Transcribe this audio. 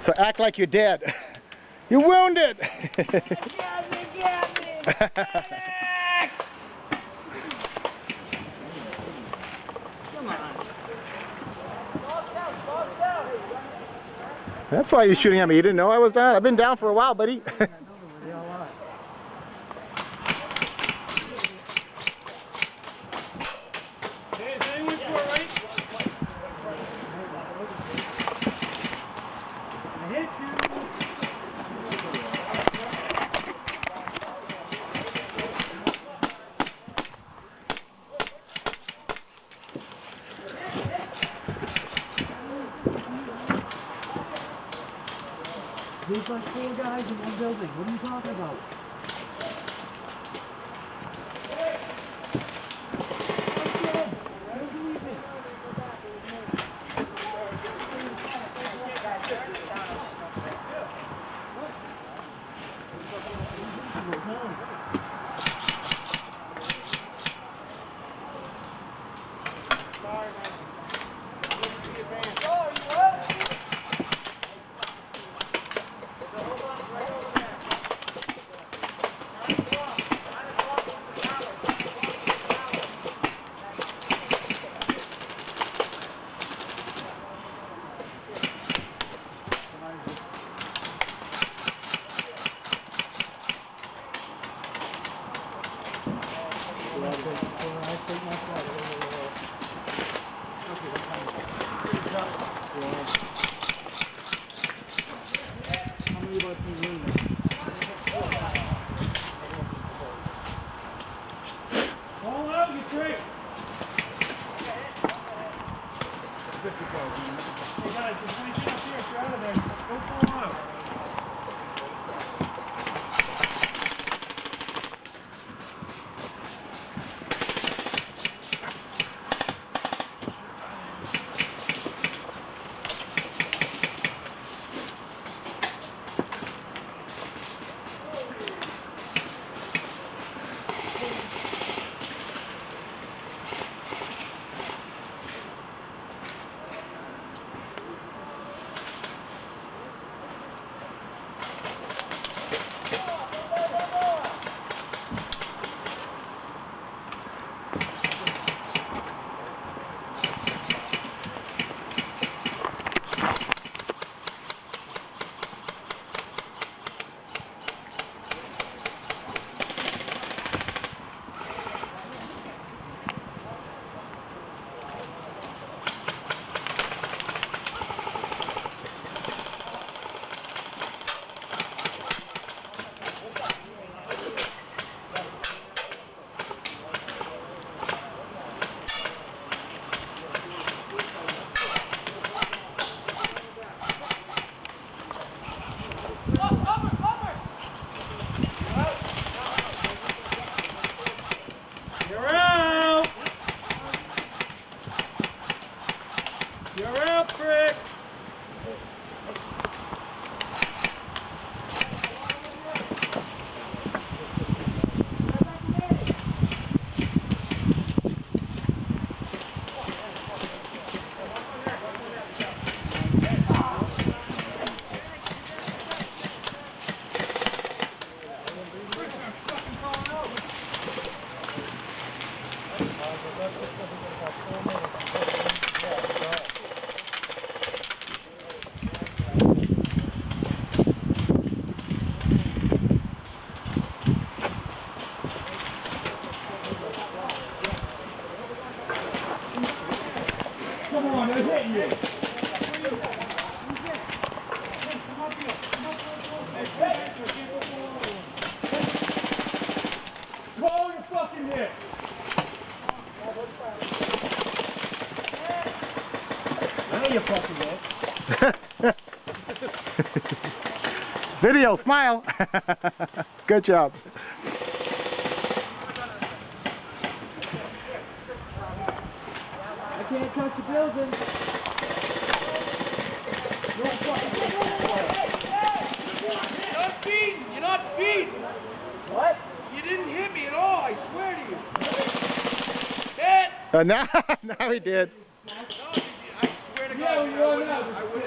So act like you're dead. You're wounded. Get me. Come on. That's why you're shooting at me. You didn't know I was down? I've been down for a while, buddy. There's like 4 guys in one building. What are you talking about? Hold out, you trick! Hey guys, there's anything up here, if you're out of there, go fall out. You're out, prick! Come on, they're hitting you. Call your fucking hit. Now you fucking hit. Video, smile. Good job. I can't touch the building. You're not beaten. What? You didn't hit me at all, I swear to you. Hit! Now he did. No, I swear to God. Yeah, you are now.